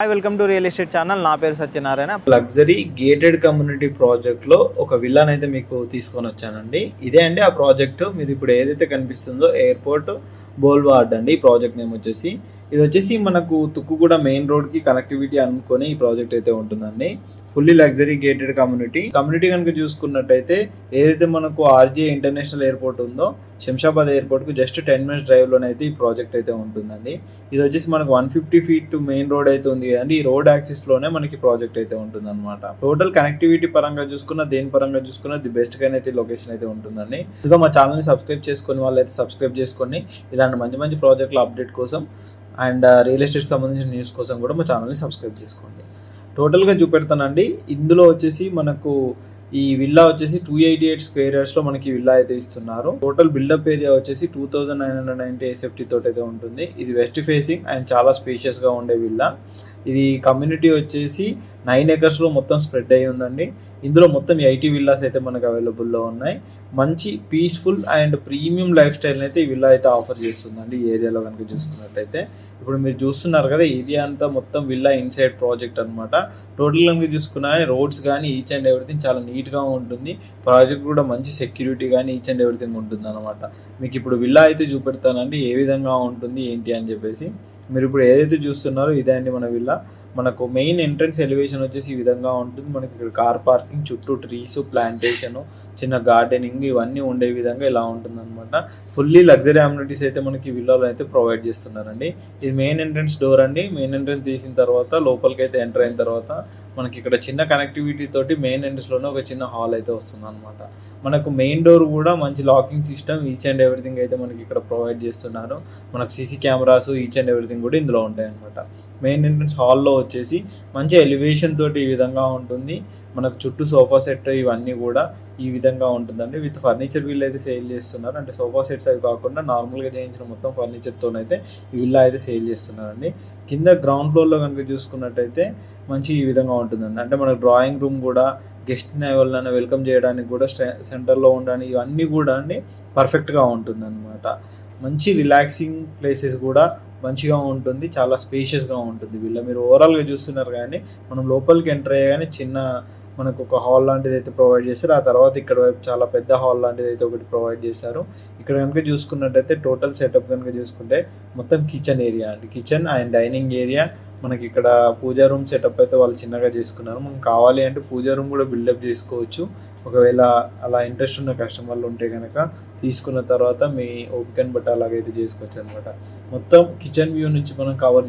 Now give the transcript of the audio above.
Hi welcome to real estate channel. నా పేరు Satyanarayana. Luxury gated community ప్రాజెక్ట్లో ఒక విల్లాని అయితే మీకు తీసుకొని వచ్చానండి. ఇదే అండి ఆ ప్రాజెక్టు. మీరు ఇప్పుడు ఏదైతే కనిపిస్తుందో ఎయిర్పోర్ట్ బోల్వార్డ్ అండి. ఈ ప్రాజెక్ట్ నేమ్ వచ్చేసి ఇది వచ్చేసి మనకు తుక్కుగూడ మెయిన్ రోడ్కి కనెక్టివిటీ అనుకొని ఈ ప్రాజెక్ట్ అయితే ఉంటుందండి. ఫుల్లీ లగ్జరీ గేటెడ్ కమ్యూనిటీ కనుక చూసుకున్నట్టయితే ఏదైతే మనకు ఆర్జే ఇంటర్నేషనల్ ఎయిర్పోర్ట్ ఉందో శంషాబాద్ ఎయిర్పోర్ట్కు జస్ట్ 10 minutes డ్రైవ్లోనైతే ఈ ప్రాజెక్ట్ అయితే ఉంటుందండి. ఇది వచ్చేసి మనకు 150 feet మెయిన్ రోడ్ అయితే ఉంది కదండి. ఈ రోడ్ యాక్సిస్లోనే మనకి ప్రాజెక్ట్ అయితే ఉంటుంది అనమాట. టోటల్ కనెక్టివిటీ పరంగా చూసుకున్న దేని పరంగా చూసుకున్న ది బెస్ట్ గా అయితే లొకేషన్ అయితే ఉంటుందండి. ఇంకా మా ఛానల్ని సబ్స్క్రైబ్ చేసుకుని వాళ్ళైతే సబ్స్క్రైబ్ చేసుకొని ఇలాంటి మంచి మంచి ప్రాజెక్టుల అప్డేట్ కోసం అండ్ రియల్ ఎస్టేట్కి సంబంధించిన న్యూస్ కోసం కూడా మా ఛానల్ని సబ్స్క్రైబ్ చేసుకోండి. టోటల్గా చూపెడతానండి. ఇందులో వచ్చేసి మనకు ఈ విల్లా వచ్చేసి 288 square yards లో మనకి విల్లా అయితే ఇస్తున్నారు. టోటల్ బిల్డప్ ఏరియా వచ్చేసి 2990 SFT తోటి అయితే ఉంటుంది. ఇది వెస్ట్ ఫేసింగ్ అండ్ చాలా స్పేషియస్ గా ఉండే విల్లా. ఇది కమ్యూనిటీ వచ్చేసి 9 acres లో మొత్తం స్ప్రెడ్ అయి ఉందండి. ఇందులో మొత్తం 80 విల్లాస్ అయితే మనకు అవైలబుల్లో ఉన్నాయి. మంచి peaceful and premium life style అయితే ఈ విల్లా అయితే ఆఫర్ చేస్తుందండి. ఈ ఏరియాలో కనుక చూసుకున్నట్టయితే ఇప్పుడు మీరు చూస్తున్నారు కదా, ఏరియా అంతా మొత్తం విల్లా ఇన్సైడ్ ప్రాజెక్ట్ అనమాట. టోటల్ కనుక చూసుకున్నా రోడ్స్ కానీ ఈచ్ అండ్ ఎవ్రీథింగ్ చాలా నీట్గా ఉంటుంది. ప్రాజెక్ట్ కూడా మంచి సెక్యూరిటీ కానీ ఈచ్ అండ్ ఎవ్రీథింగ్ ఉంటుంది అనమాట. మీకు ఇప్పుడు విల్లా అయితే చూపెడతానండి ఏ విధంగా ఉంటుంది ఏంటి అని చెప్పేసి. మీరు ఇప్పుడు ఏదైతే చూస్తున్నారో ఇదే అండి మన విల్లా. మనకు మెయిన్ ఎంట్రన్స్ ఎలివేషన్ వచ్చేసి ఈ విధంగా ఉంటుంది. మనకి ఇక్కడ కార్ పార్కింగ్, చుట్టూ ట్రీస్, ప్లాంటేషన్, చిన్న గార్డెనింగ్ ఇవన్నీ ఉండే విధంగా ఇలా ఉంటుంది అనమాట. ఫుల్లీ లగ్జరీ అమ్యూనిటీస్ అయితే మనకి విల్లాలో అయితే ప్రొవైడ్ చేస్తున్నారండి. ఇది మెయిన్ ఎంట్రన్స్ డోర్ అండి. మెయిన్ ఎంట్రన్స్ తీసిన తర్వాత లోపలికి అయితే ఎంటర్ అయిన తర్వాత మనకి ఇక్కడ చిన్న కనెక్టివిటీ తోటి మెయిన్ ఎంట్రన్స్లోనే ఒక చిన్న హాల్ అయితే వస్తుంది అనమాట. మనకు మెయిన్ డోర్ కూడా మంచి locking system each and everything అయితే మనకి ఇక్కడ ప్రొవైడ్ చేస్తున్నారు. మనకు CC cameras each and everything కూడా ఇందులో ఉంటాయి అనమాట. మెయిన్ ఎంట్రన్స్ హాల్లో వచ్చేసి మంచి ఎలివేషన్ తోటి ఈ విధంగా ఉంటుంది. మనకు చుట్టూ సోఫా సెట్ ఇవన్నీ కూడా ఈ విధంగా ఉంటుందండి. విత్ ఫర్నిచర్ వీళ్ళు అయితే సేల్ చేస్తున్నారు. అంటే సోఫా సెట్స్ అవి కాకుండా నార్మల్గా చేయించిన మొత్తం ఫర్నిచర్తోనైతే ఈ విల్లా అయితే సేల్ చేస్తున్నారండి. కింద గ్రౌండ్ ఫ్లోర్లో కనుక చూసుకున్నట్టయితే మంచి ఈ విధంగా ఉంటుందండి. అంటే మనకు డ్రాయింగ్ రూమ్ కూడా, గెస్ట్ని ఎవరినైనా వెల్కమ్ చేయడానికి కూడా, సెంటర్లో ఉండడానికి ఇవన్నీ కూడా అండి పర్ఫెక్ట్గా ఉంటుంది అనమాట. మంచి రిలాక్సింగ్ ప్లేసెస్ కూడా మంచిగా ఉంటుంది. చాలా స్పేషియస్గా ఉంటుంది వీళ్ళ. మీరు ఓవరాల్గా చూస్తున్నారు కానీ మనం లోపలికి ఎంటర్ అయ్యగానే చిన్న మనకు ఒక హాల్ లాంటిది అయితే ప్రొవైడ్ చేస్తారు. ఆ తర్వాత ఇక్కడ వైపు చాలా పెద్ద హాల్ లాంటిది అయితే ఒకటి ప్రొవైడ్ చేశారు. ఇక్కడ కనుక చూసుకున్నట్టయితే టోటల్ సెటప్ కనుక చూసుకుంటే మొత్తం కిచెన్ ఏరియా అండి. Kitchen and dining area. మనకి ఇక్కడ పూజా రూమ్ సెటప్ అయితే వాళ్ళు చిన్నగా చేసుకున్నారు. మనం కావాలి అంటే పూజా రూమ్ కూడా బిల్డప్ చేసుకోవచ్చు. ఒకవేళ అలా ఇంట్రెస్ట్ ఉన్న కస్టమర్లు ఉంటే కనుక తీసుకున్న తర్వాత మీ ఓపికని బట్టి అలాగైతే చేసుకోవచ్చు అనమాట. మొత్తం కిచెన్ వ్యూ నుంచి మనం కవర్